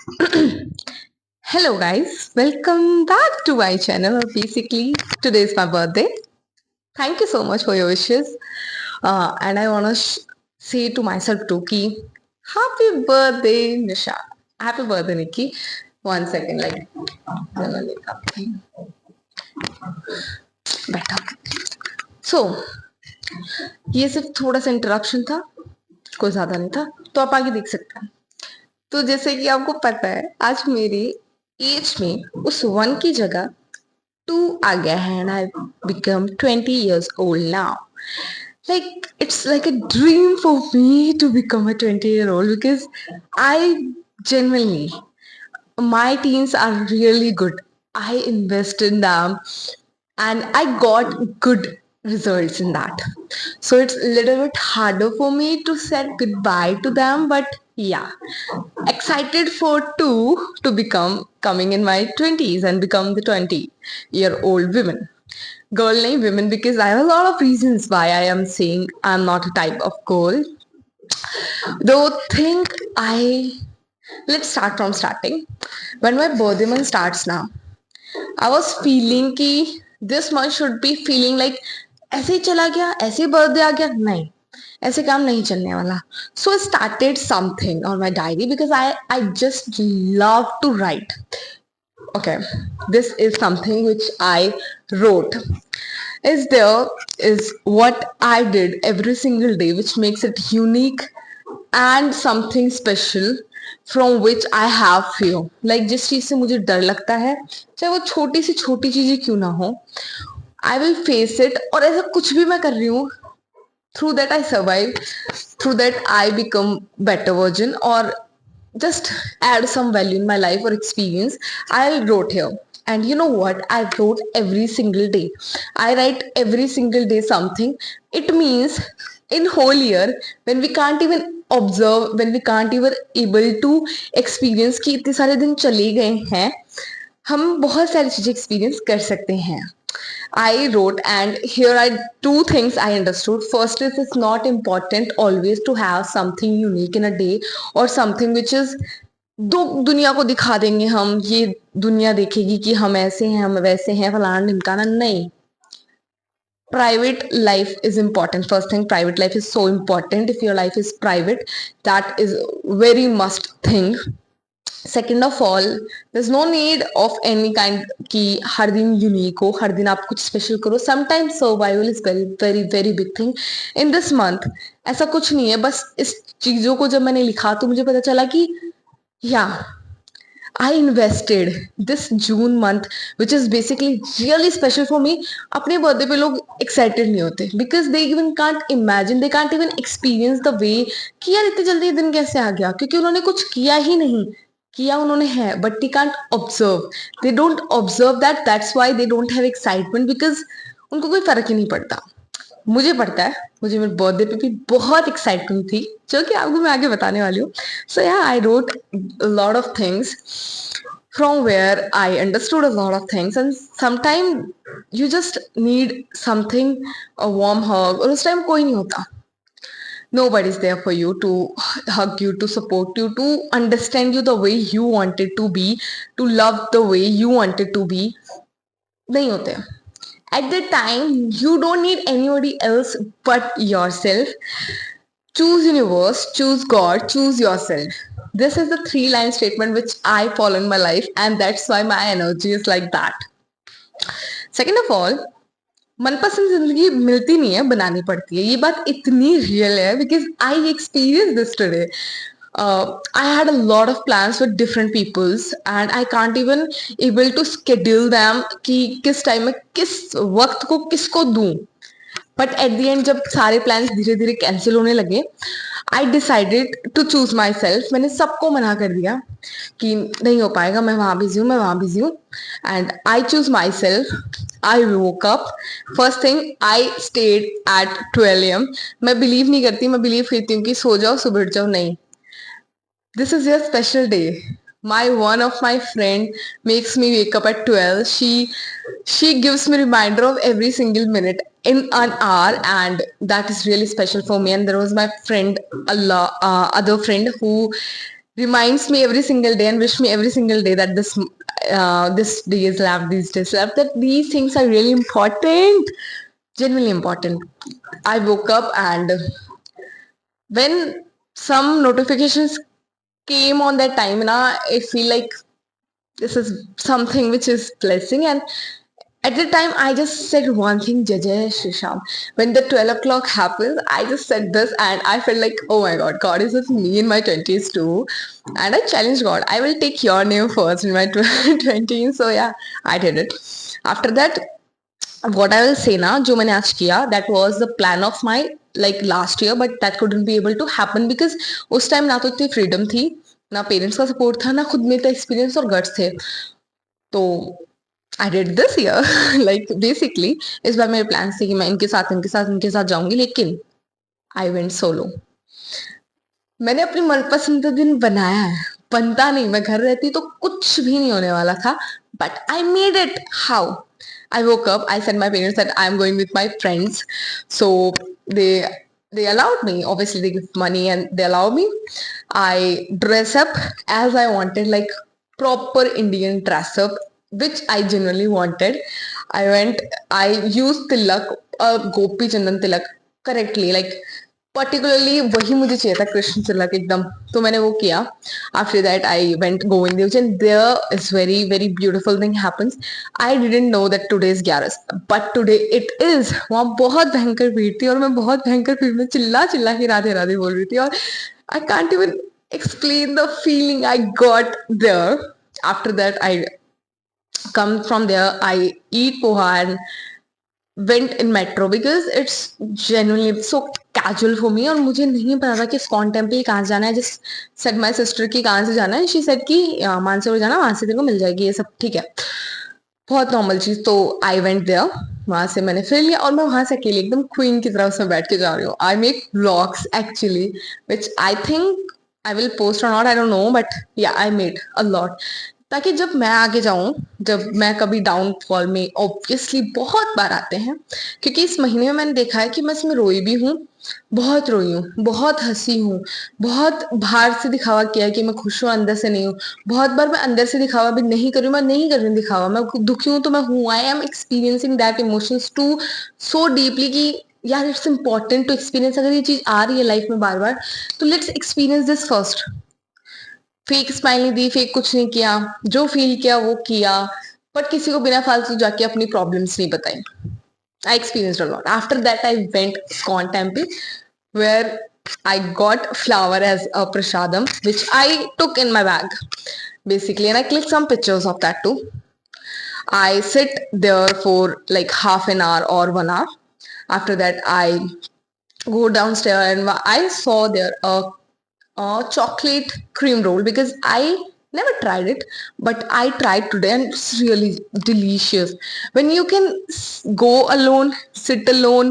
Hello guys, welcome back to my channel. Basically, today is my birthday. Thank you so much for your wishes. And I want to say to myself too ki, happy birthday Nisha. Happy birthday Nikki. One second, like better. So, ये सिर्फ थोड़ा सा interruption था, कोई ज्यादा नहीं था, तो आप आगे देख सकते हैं। तो जैसे कि आपको पता है, आज मेरी एज में उस वन की जगह टू आ गया है and I become 20 years old now. Like it's like a dream for me to become a 20-year-old because I genuinely my teens are really good. I invest in them and I got good results in that. So it's a little bit harder for me to say goodbye to them, but yeah, excited for two to become coming in my 20s and become the 20-year-old women. Girl named women because I have a lot of reasons why I am saying I'm not a type of girl. Though think I let's start from starting. When my birthday month starts now, I was feeling कि this month should be feeling like ऐसे ही चला गया, ऐसे ही birthday आ गया, नहीं, ऐसे काम नहीं चलने वाला. So I started something on my diary because I just love to write. Okay, this is something which I wrote. Is there is what I did every single day, which makes it unique and something special from which I have fear. Like जिस चीज से मुझे डर लगता है, चाहे वो छोटी सी छोटी चीजें क्यों ना हो, I will face it. और ऐसा कुछ भी मैं कर रही हूँ, through that I survive, through that I become better version or just add some value in my life or experience. I wrote here. And you know what? I wrote every single day. I write every single day something. It means in whole year when we can't even observe, when we can't even able to experience कि इतने सारे दिन चले गए हैं, हम बहुत सारी चीजें एक्सपीरियंस कर सकते हैं. I wrote, and here are two things I understood. First is it's not important always to have something unique in a day or something which is दो दुनिया को दिखा देंगे हम, ये दुनिया देखेगी कि हम ऐसे हैं, हम वैसे हैं, फलाना ढिमकाना. नहीं, private life is important. First thing, private life is so important. If your life is private, that is very must thing. Second of all there's no need of any kind कि हर दिन यूनिक हो, हर दिन आप कुछ special करो. Sometimes survival is very very very big thing in this month. ऐसा कुछ नहीं है. बस इस चीजों को जब मैंने लिखा तो मुझे पता चला कि या I invested this June month, which is basically really special for me. अपने बर्थडे पे लोग एक्साइटेड नहीं होते because they even can't imagine, they can't even experience the way कि यार इतने जल्दी दिन कैसे आ गया, क्योंकि उन्होंने कुछ किया ही नहीं. किया उन्होंने है but they can't observe, they don't observe that. That's why they don't have excitement because उनको कोई फर्क ही नहीं पड़ता. मुझे पड़ता है. मुझे मेरे बर्थडे पे भी बहुत एक्साइटमेंट थी जो कि आपको मैं आगे बताने वाली हूँ. सो या I wrote lot of things from where I understood a lot of things, and sometimes you just need something, a warm hug, और उस टाइम कोई नहीं होता. Nobody's there for you to hug you, to support you, to understand you the way you want it to be, to love the way you want it to be. नहीं होते. At that time, you don't need anybody else but yourself. Choose universe, choose God, choose yourself. This is the three-line statement which I follow in my life, and that's why my energy is like that. Second of all, मनपसंद जिंदगी मिलती नहीं है, बनानी पड़ती है. ये बात इतनी रियल है because I experienced this today. I had a lot of plans with different peoples and I can't even able to schedule them कि किस टाइम में किस वक्त को किसको दूं. बट एट द एंड जब सारे प्लान्स धीरे धीरे कैंसिल होने लगे, I decided to choose myself. मैंने सबको मना कर दिया कि नहीं हो पाएगा, मैं वहां बिजी हूँ, मैं वहां बिजी हूँ. And I choose myself. I woke up. First thing, I stayed at 12 AM. मैं बिलीव नहीं करती, मैं बिलीव करती हूँ कि सो जाओ सुबह उठ जाओ. नहीं, this is your special day. My one of my friend makes me wake up at 12. She gives me reminder of every single minute in an hour, and that is really special for me. And there was my friend, other friend who reminds me every single day and wish me every single day that this day is left, these days left, that these things are really important, genuinely important. I woke up and when some notifications came on that time, na, I feel like this is something which is blessing. And at the time I just said one thing, Jai Jai Shri Sham. When the 12 o'clock happens, I just said this and I felt like, oh my god, God is with me in my 20s too. And I challenged God, I will take your name first in my 20s. So yeah, I did it. After that, what I will say now, जो मैंने आज किया, that was the plan of my like last year, but that couldn't be able to happen because उस time ना तो इतनी freedom थी, ना parents का support था, ना खुद में इतना experience और guts थे. तो I did this year. Like basically इस बार मेरे plans थे कि मैं इनके साथ जाऊंगी, लेकिन I went solo. मैंने अपनी मनपसंद दिन बनाया है, बनता नहीं, मैं घर रहती तो कुछ भी नहीं होने वाला था, but I made it. How? I woke up, I said my parents that I'm going with my friends, so they allowed me. Obviously they give money and they allow me. I dress up as I wanted, like proper Indian dress up, which I genuinely wanted. I used tilak, gopi chandan tilak correctly, like particularly वही मुझे चाहिए था, कृष्ण तिलक एकदम. तो मैंने वो किया. After that I went Govind Dev and there is very very beautiful thing happens. I didn't know that today is 11, but today it is. वहां बहुत भयंकर भीड़ थी और मैं बहुत भयंकर भीड़ में चिल्ला चिल्ला के राधे राधे बोल रही थी, और I can't even explain the feeling I got there. After that, I come from there, I eat poha and went in metro because it's genuinely so casual for me. और मुझे नहीं पता था कि स्कॉन टेम्पल कहाँ से जाना है. जस्ट सेड माई सिस्टर की कहाँ से जाना है. शी सेड कि मानसरोवर जाना, वहां से तेरे को मिल जाएगी, ये सब ठीक है, बहुत नॉर्मल चीज. तो आई वेंट देयर, वहां से मैंने फिर लिया और मैं वहां से अकेले एकदम क्वीन की तरह उसमें बैठ के जा रही हूँ. I make vlogs actually which I think I will post और not, I don't know, but yeah I made a lot, ताकि जब मैं आगे जाऊं, जब मैं कभी डाउनफॉल में, ऑब्वियसली बहुत बार आते हैं, क्योंकि इस महीने में मैंने देखा है कि मैं इसमें रोई भी हूँ, बहुत रोई हूँ, बहुत हंसी हूँ, बहुत बाहर से दिखावा किया कि मैं खुश हूँ, अंदर से नहीं हूँ. बहुत बार मैं अंदर से दिखावा भी नहीं कर रही हूँ, मैं नहीं कर रही हूँ दिखावा, मैं दुखी हूँ तो मैं हूँ. I am experiencing that emotions too so deeply कि यार इट्स इंपॉर्टेंट टू एक्सपीरियंस. अगर ये चीज आ रही है लाइफ में बार बार, तो let's experience this first. Fake smile नहीं दी, फेक कुछ नहीं किया, जो फील किया वो किया, बट किसी को बिना फालतू जाके अपनी प्रॉब्लम्स नहीं बताई. I experienced a lot. After that, I went Scon Temple, where I got flower as a prasadam, which I took in my bag, basically, and I clicked some pictures of that too. I sit there for like half an hour or 1 hour. After that, I go downstairs and I saw there chocolate cream roll because I never tried it, but I tried today and it's really delicious. When you can go alone, sit alone,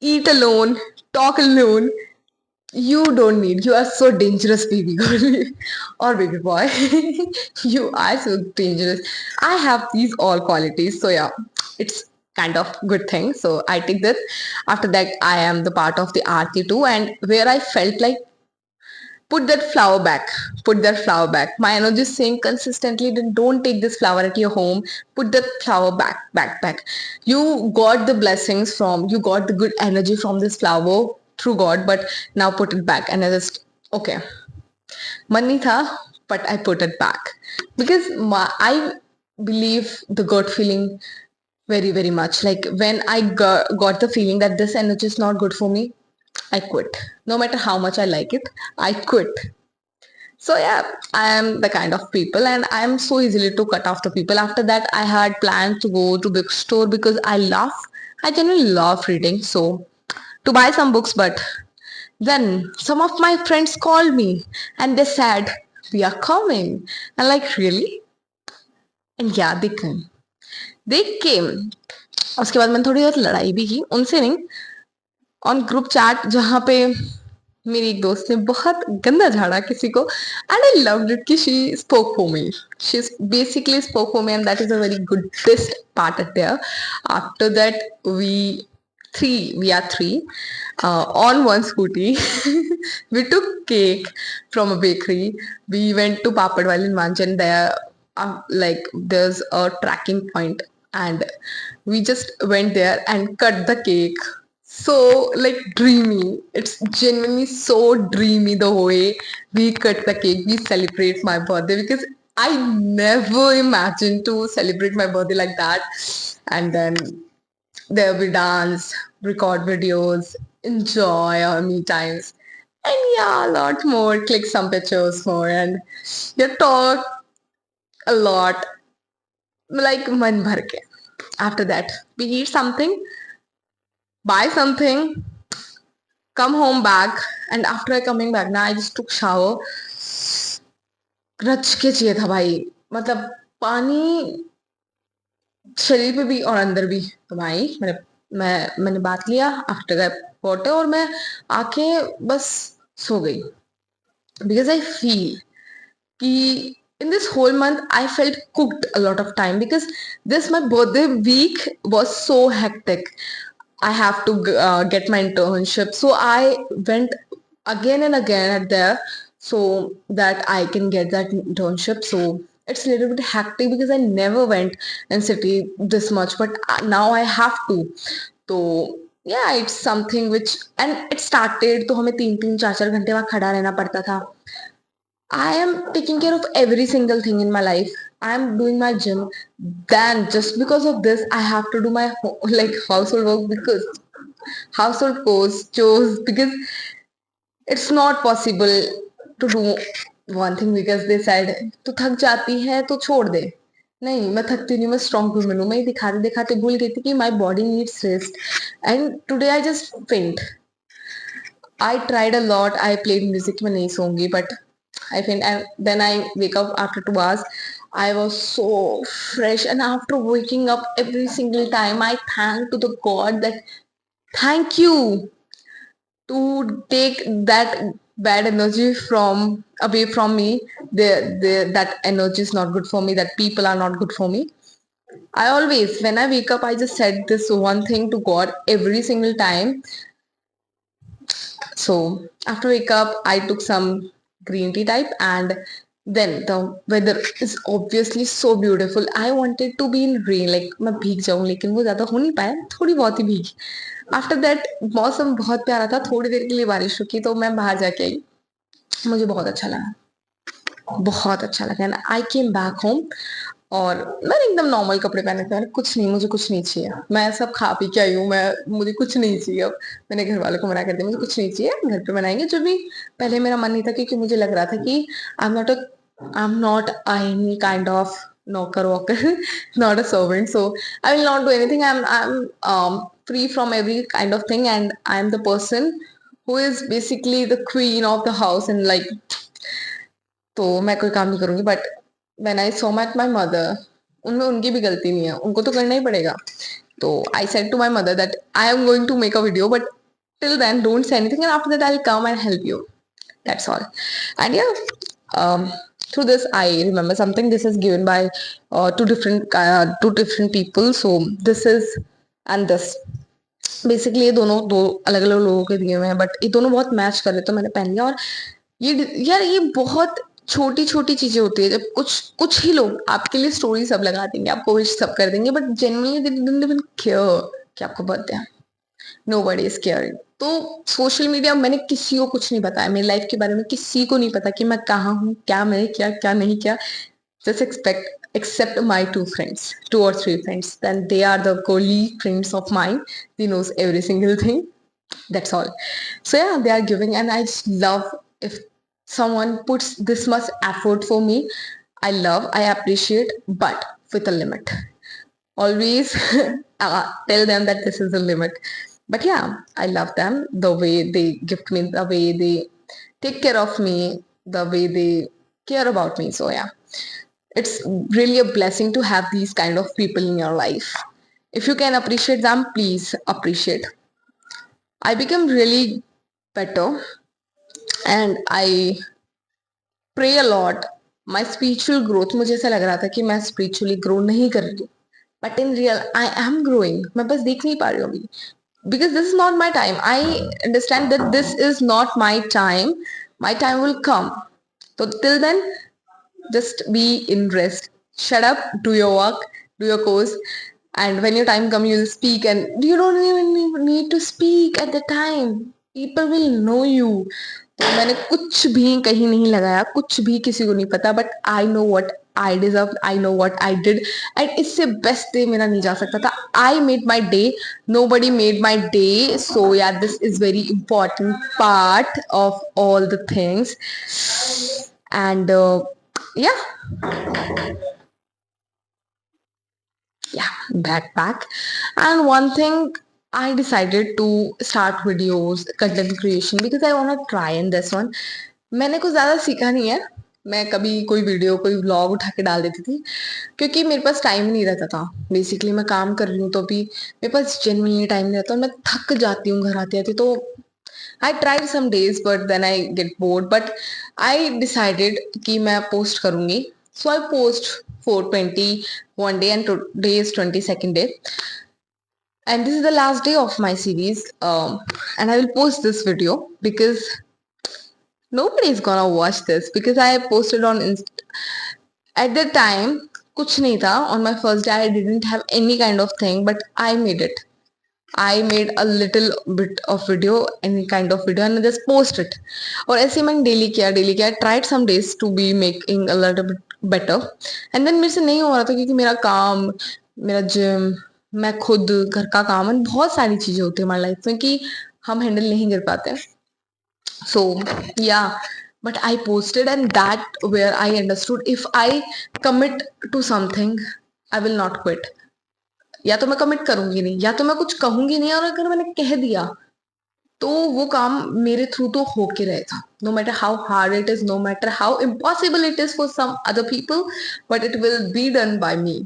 eat alone, talk alone, you don't need. You are so dangerous, baby girl or baby boy. You are so dangerous. I have these all qualities, so yeah, it's kind of good thing. So I take that. After that, I am the part of the Aarti too, and where I felt like put that flower back, put that flower back. My energy is saying consistently that don't take this flower at your home, put that flower back. You got the blessings from, you got the good energy from this flower through God, but now put it back. And I just, okay, money tha, but I put it back because I believe the gut feeling very very much. Like when I got the feeling that this energy is not good for me, I quit. No matter how much I like it, I quit. So yeah, I am the kind of people and I am so easily to cut off the people. After that, I had planned to go to bookstore because I genuinely love reading. So to buy some books, but then some of my friends called me and they said, we are coming. And like, really? And yeah, they came. They came. उसके बाद मैंने थोड़ी बहुत लड़ाई भी की, उनसे नहीं, ऑन ग्रुप चैट, जहाँ पे मेरी एक दोस्त ने बहुत गंदा झाड़ा किसी को, एंड आई लव्ड इट कि she spoke for me. She basically spoke for me and that is a very good best part at there. After that we we are three, on one scooty. We took cake from a bakery. We went to Papadwali in Manjan. There, like there's a tracking point, and we just went there and cut the cake. So like dreamy. It's genuinely so dreamy the way we cut the cake. We celebrate my birthday because I never imagined to celebrate my birthday like that. And then there we dance, record videos, enjoy our me times, and yeah, a lot more. Click some pictures more, and you talk a lot, like man bhar ke. After that, we eat something, buy something, come home back, and after I coming back, now I just took shower. रच के चाहिए था भाई, मतलब पानी शरीर पे भी और अंदर भी। तो भाई मैंने बात लिया आफ्टर दैट वाटर, और मैं आके बस सो गई। बिकॉज आई फील कि in this whole month I felt cooked a lot of time because this my birthday week was so hectic. I have to get my internship, so I went again and again at there so that I can get that internship. So it's a little bit hectic because I never went in city this much, but now I have to. So yeah, it's something which, and it started तो हमें 3-4 घंटे वहाँ खड़ा रहना पड़ता था. I am taking care of every single thing in my life. I am doing my gym. Then just because of this, I have to do my like household work because household chores because it's not possible to do one thing because they said तो थक जाती है तो छोड़ दे. नहीं, मैं थकती नहीं, मैं स्ट्रॉन्ग वुमन हूँ. मैं दिखाते दिखाते भूल गई थी कि my body needs rest, and today I just फेंट. I tried a lot. I played music. मैं नहीं सोऊंगी, but I think, and then I wake up after 2 hours. I was so fresh, and after waking up every single time, I thank to the God that thank you to take that bad energy from away from me. That energy is not good for me. That people are not good for me. I always, when I wake up, I just said this one thing to God every single time. So after wake up, I took some green tea type, and then the weather is obviously so beautiful. I wanted to be in rain, like मैं भीग जाऊं, लेकिन वो ज्यादा हो नहीं पाया, थोड़ी बहुत ही भीगी. आफ्टर दैट मौसम बहुत प्यारा था, थोड़ी देर के लिए बारिश रुकी तो मैं बाहर जाके आई. मुझे बहुत अच्छा लगा, बहुत अच्छा लगा. And I came back home, और मैंने एकदम नॉर्मल कपड़े पहने थे. मैंने कुछ नहीं, मुझे कुछ नहीं चाहिए, मैं सब खा पी के आई हूँ, मुझे कुछ नहीं चाहिए. अब मैंने घर वालों को मना कर दिया, मुझे कुछ नहीं चाहिए, घर पे बनाएंगे जो भी. पहले मेरा मन नहीं था, क्योंकि मुझे लग रहा था कि I am not any kind of नौकर walker, not a servant, so I will not do anything. I'm free from every kind of thing, and I am the person who is basically the queen of the house, and like, तो मैं कोई काम नहीं करूंगी. But when I saw my mother, उनमें उनकी भी गलती नहीं है, उनको तो करना ही पड़ेगा. तो I said to my mother that I am going to make a video, but till then don't say anything, and after that I'll come and help you. That's all. And yeah, through this I remember something. This is given by two different people. So this is and this basically ये दोनों दो अलग अलग लोगों के दिए हुए हैं, बट ये दोनों बहुत मैच कर रहे, तो मैंने पहन लिया. और ये यार, ये बहुत छोटी छोटी चीजें होती है, जब कुछ कुछ ही लोग आपके लिए स्टोरी सब लगा देंगे, आपको विश सब कर देंगे, but genuinely they didn't even care कि आपको बर्थडे है. Nobody is caring. तो सोशल मीडिया, मैंने किसी को कुछ नहीं बताया मेरी लाइफ के बारे में, किसी को नहीं पता कि मैं कहाँ हूँ, क्या मैं क्या क्या नहीं क्या. Just except my two or three friends. Then they are the colleague friends of mine. They knows every single thing. That's all. So yeah, they are giving, and I just love if someone puts this much effort for me. I appreciate, but with a limit. Always tell them that this is a limit. But yeah, I love them, the way they gift me, the way they take care of me, the way they care about me. So yeah, it's really a blessing to have these kind of people in your life. If you can appreciate them, please appreciate. I become really better, and I pray a lot. My spiritual growth, मुझे ऐसा लग रहा था कि मैं spiritually grow नहीं कर रही हूँ, but in real I am growing. मैं बस देख नहीं पा रही हूँ अभी. because this is not my time. I understand that this is not my time. My time will come. So till then, just be in rest. Shut up, do your work, do your course, and when your time comes, you'll speak. And you don't even need to speak at the time. People will know you. तो मैंने कुछ भी कहीं नहीं लगाया, कुछ भी किसी को नहीं पता, but I know what I deserve, I know what I did, and इससे बेस्ट डे मेरा नहीं जा सकता था. I made my day, nobody made my day. So yeah this is very important part of all the things. And yeah, backpack. And one thing, I decided to start videos, content creation, because I want to try in this one. मैंने कुछ ज़्यादा सीखा नहीं है. मैं कभी कोई video, कोई व्लॉग उठा के डाल देती थी, क्योंकि मेरे पास टाइम नहीं रहता था. बेसिकली मैं काम कर रही हूँ तो भी मेरे पास जेन्युइनली टाइम नहीं रहता, और मैं थक जाती हूँ घर आते आते. तो I tried some days, but then I get bored. But I decided कि मैं post करूँगी. So I post 420 one day, and today is 22nd day. And this is the last day of my series. And I will post this video because nobody is gonna watch this, because I posted on at the time कुछ नहीं था. On my first day I didn't have any kind of thing, but I made it. I made a little bit of video, any kind of video, and I just post it. और ऐसे मैंने daily किया. I tried some days to be making a little bit better, and then मेरे से नहीं हो रहा था, क्योंकि मेरा काम, मेरा जिम, मैं खुद घर का काम, और बहुत सारी चीजें होती है हमारी लाइफ में कि हम हैंडल नहीं कर पाते हैं. So yeah, but I posted, and that where I understood, if I commit to something, I will not quit. या तो मैं कमिट करूंगी नहीं, या तो मैं कुछ कहूंगी नहीं, और अगर मैंने कह दिया तो वो काम मेरे थ्रू तो होके रहेगा. No matter how hard it is, no matter how impossible it is for some other people, but it will be done by me.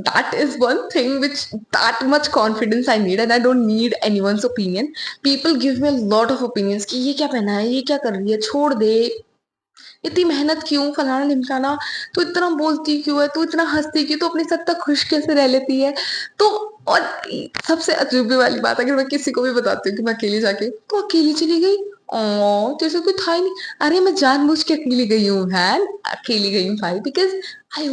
That is one thing which, that much confidence I need, and I don't need anyone's opinion. People give me a lot of opinions कि ये क्या पहना है, ये क्या कर रही है, छोड़ दे, इतनी मेहनत क्यों, फलाना ढिमकाना, तू इतना बोलती क्यों है, तू इतना हंसती क्यों, तू अपने साथ तक खुश कैसे रह लेती है. तो और सबसे अजूबे वाली बात, अगर मैं किसी को भी बताती हूँ कि मैं अकेली जाके, तो अकेली चली गई, ओ जैसे कोई था ही नहीं. अरे मैं जानबूझ के अकेली गई हूँ बहन, अकेली गई हूँ भाई, because I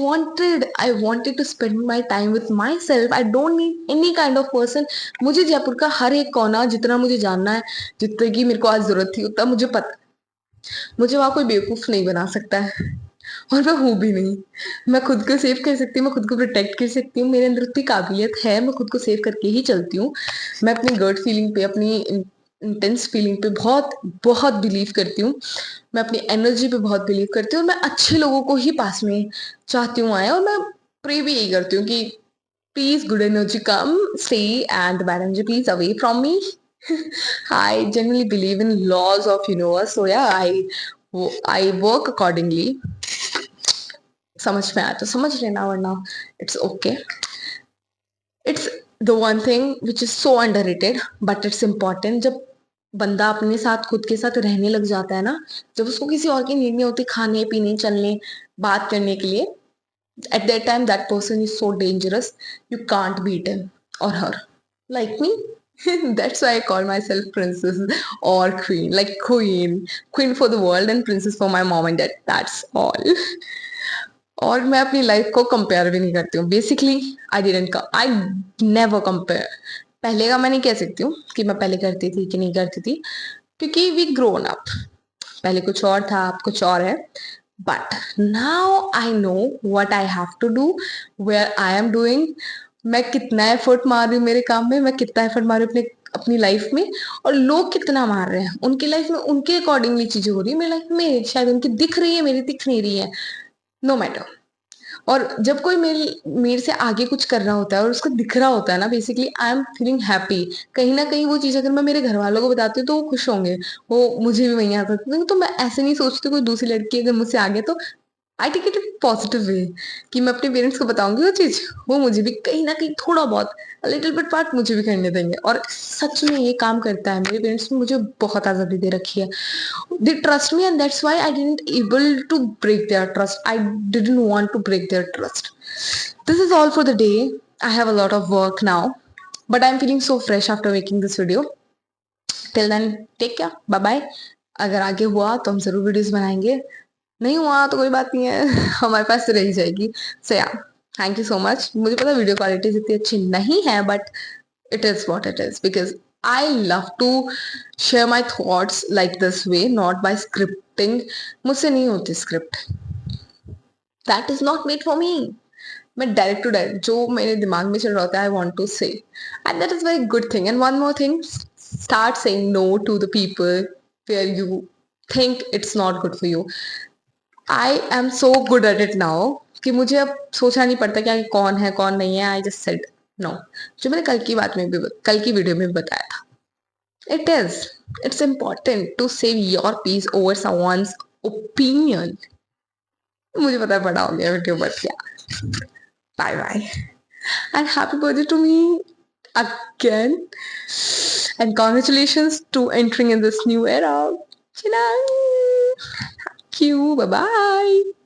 wanted to spend my time with myself. I don't need any kind of person. मुझे जयपुर का हर एक कोना, जितना मुझे जानना है, जितने की मेरे को आज जरूरत थी, उतना मुझे पता. मुझे वहां कोई बेवकूफ नहीं बना सकता है, और मैं हूं भी नहीं. मैं खुद को सेव कर सकती हूँ, मैं खुद को प्रोटेक्ट कर सकती हूँ. मेरे अंदर उतनी काबिलियत है, मैं खुद को सेव करके ही चलती हूँ. मैं अपनी गट फीलिंग पे, अपनी इंटेंस फीलिंग पे बहुत बहुत बिलीव करती हूँ. मैं अपनी एनर्जी पे बहुत बिलीव करती हूँ, और मैं अच्छे लोगों को ही पास में चाहती हूँ आए. और मैं प्रे भी यही करती हूँ कि please good energy come, stay, and bad energy please away from me. I genuinely believe in laws of universe. So yeah, I work accordingly. समझ में आया तो समझ लेना, वरना it's okay. It's the one thing which is so underrated, but it's important. जब बंदा अपने साथ, खुद के साथ रहने लग जाता है ना, जब उसको किसी और की नीड नहीं होती खाने पीने चलने बात करने के लिए, at that time that person is so dangerous. You can't beat him or her. Like me. That's why I call myself princess or queen. Like queen for the world and princess for my mom and dad. That's all. और मैं अपनी life को compare भी नहीं करती हूँ. Basically I never compare. पहले का मैं नहीं कह सकती हूँ कि मैं पहले करती थी कि नहीं करती थी, क्योंकि वी ग्रोन अप. पहले कुछ और था, अब कुछ और है. But now I know what I have to do, where I am doing. मैं कितना एफर्ट मार रही हूँ मेरे काम में, मैं कितना एफर्ट मार रही हूँ अपनी लाइफ में, और लोग कितना मार रहे हैं उनकी लाइफ में. उनके अकॉर्डिंगली चीजें हो रही है मेरी लाइफ में, शायद उनकी दिख रही है, मेरी दिख नहीं रही है. No matter. और जब कोई मेरे से आगे कुछ कर रहा होता है और उसको दिख रहा होता है ना, basically I am feeling happy. कहीं ना कहीं वो चीज अगर मैं मेरे घर वालों को बताती हूँ तो वो खुश होंगे, वो मुझे भी वहीं आ सकते हैं. तो मैं ऐसे नहीं सोचती कोई दूसरी लड़की अगर मुझसे आगे, तो I take it positive way कि मैं अपने पेरेंट्स को बताऊंगी वो चीज, वो मुझे भी कहीं ना कहीं थोड़ा बहुत लिटिल बिट पार्ट मुझे भी करने देंगे. और सच में ये काम करता है. मेरे पेरेंट्स ने मुझे बहुत आजादी दे रखी है. They trust me, and that's why I didn't able to break their trust. I didn't want to break their trust. This is all for the day. I have a lot of work now. But I'm feeling so fresh after making this video. Till then, take care. Bye bye. अगर आगे हुआ तो हम जरूर videos बनाएंगे, नहीं हुआ तो कोई बात नहीं है हमारे पास तो रह जाएगी. सो या, थैंक यू सो मच. मुझे पता वीडियो क्वालिटी इतनी अच्छी नहीं है, but it is what it is because I love to share my thoughts like this way, not by scripting. मुझसे नहीं होती script. That is not made for me. मैं डायरेक्ट टू डायरेक्ट जो मेरे दिमाग में चल रहा होता है I want to say, and that is very good thing. And one more thing, start saying no to the people where you think it's not good for you. I am so good at it now कि मुझे अब सोचना नहीं पड़ता कि कौन है कौन नहीं है. आई जस्ट सेड नो, जो मैंने कल की बात में भी, कल की वीडियो में भी बताया था. It's important to save your peace over someone's opinion. मुझे पता है बड़ा हो गया वीडियो, बट क्या, bye bye and happy birthday to me again, and congratulations to entering in this new era. Thank you. Bye bye.